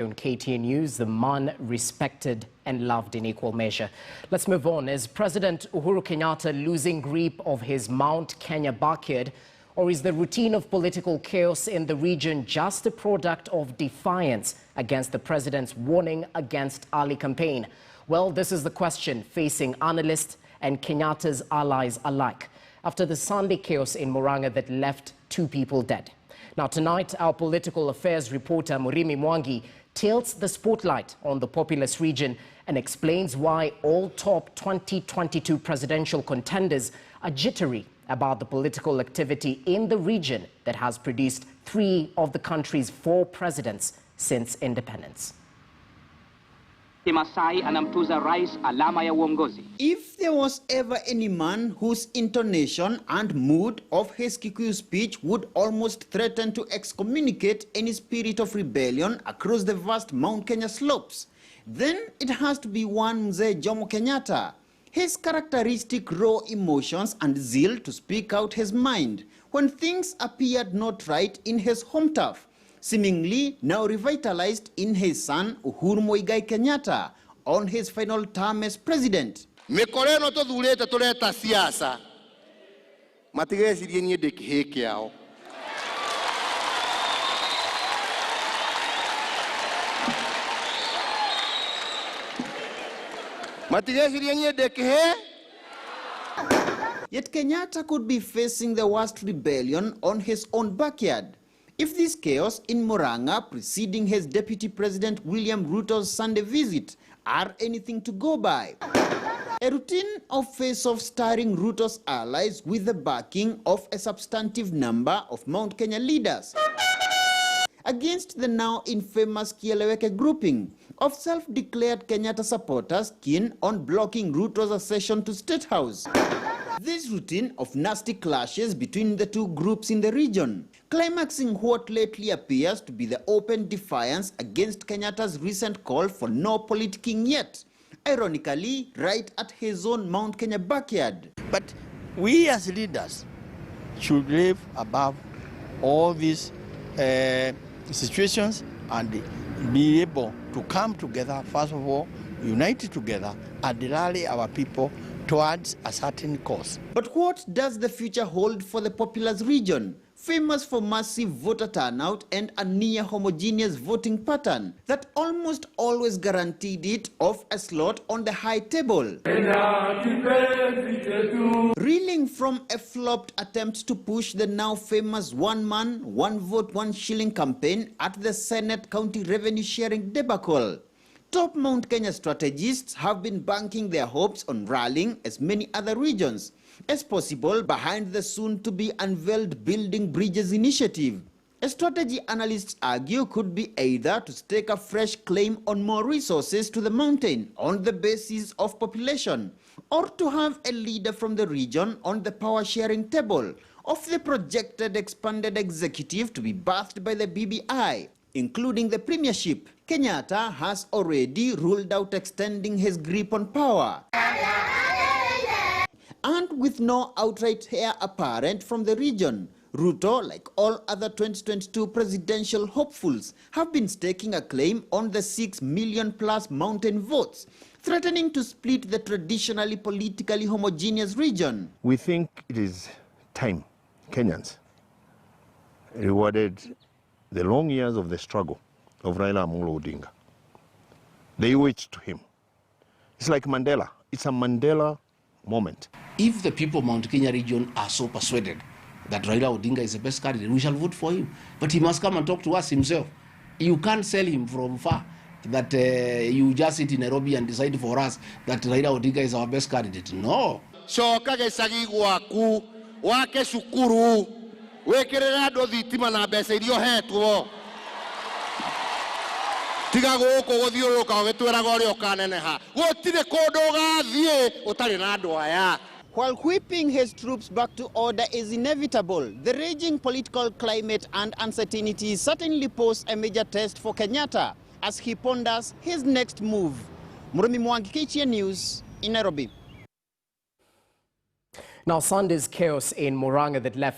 On KTN News, the man respected and loved in equal measure. Let's move on. Is President Uhuru Kenyatta losing grip of his Mount Kenya backyard, or is the routine of political chaos in the region just a product of defiance against the president's warning against Ali campaign? Well, this is the question facing analysts and Kenyatta's allies alike after the Sunday chaos in Murang'a that left 2 people dead. Now, tonight, our political affairs reporter Mwangi tilts the spotlight on the populous region and explains why all top 2022 presidential contenders are jittery about the political activity in the region that has produced 3 of the country's 4 presidents since independence. If there was ever any man whose intonation and mood of his Kikuyu speech would almost threaten to excommunicate any spirit of rebellion across the vast Mount Kenya slopes, then it has to be one Mzee Jomo Kenyatta. His characteristic raw emotions and zeal to speak out his mind when things appeared not right in his home turf, seemingly now revitalized in his son Uhuru Kenyatta on his final term as president. Mikoreno to dhurete tuleta siasa. Matigecirie nie ndikihe kiao. Matigecirie nie ndikihe. Yet Kenyatta could be facing the worst rebellion on his own backyard if this chaos in Murang'a preceding his Deputy President William Ruto's Sunday visit are anything to go by. A routine of face-off starring Ruto's allies with the backing of a substantive number of Mount Kenya leaders against the now infamous Kieleweke grouping of self-declared Kenyatta supporters keen on blocking Ruto's accession to State House. This routine of nasty clashes between the 2 groups in the region, climaxing what lately appears to be the open defiance against Kenyatta's recent call for no politicking yet, ironically right at his own Mount Kenya backyard. But we as leaders should live above all these situations and be able to come together, first of all, united together and rally our people towards a certain cause. But what does the future hold for the populous region, famous for massive voter turnout and a near homogeneous voting pattern that almost always guaranteed it of a slot on the high table? Reeling from a flopped attempt to push the now famous one man, one vote, one shilling campaign at the Senate county revenue sharing debacle, top Mount Kenya strategists have been banking their hopes on rallying as many other regions as possible behind the soon-to-be unveiled Building Bridges initiative. A strategy analysts argue could be either to stake a fresh claim on more resources to the mountain on the basis of population, or to have a leader from the region on the power-sharing table of the projected expanded executive to be birthed by the BBI, including the premiership. Kenyatta has already ruled out extending his grip on power. And with no outright heir apparent from the region, Ruto, like all other 2022 presidential hopefuls, have been staking a claim on the 6 million-plus mountain votes, threatening to split the traditionally politically homogeneous region. We think it is time Kenyans rewarded the long years of the struggle of Raila Amolo Odinga. They owe it to him. It's like Mandela. It's a Mandela moment. If the people of Mount Kenya region are so persuaded that Raila Odinga is the best candidate, we shall vote for him. But he must come and talk to us himself. You can't sell him from far that you just sit in Nairobi and decide for us that Raila Odinga is our best candidate. No. Shoka gesagi gwaku wake shukuru wekerera ndo thitima na mbeca irio hetwo tiga guko guthiuruka gitweraga uri ukaneneha gutire kundu gathie utari na andu aya. While whipping his troops back to order is inevitable, the raging political climate and uncertainty certainly pose a major test for Kenyatta as he ponders his next move. Mwangi, KTN News in Nairobi. Now, Sunday's chaos in Murang'a that left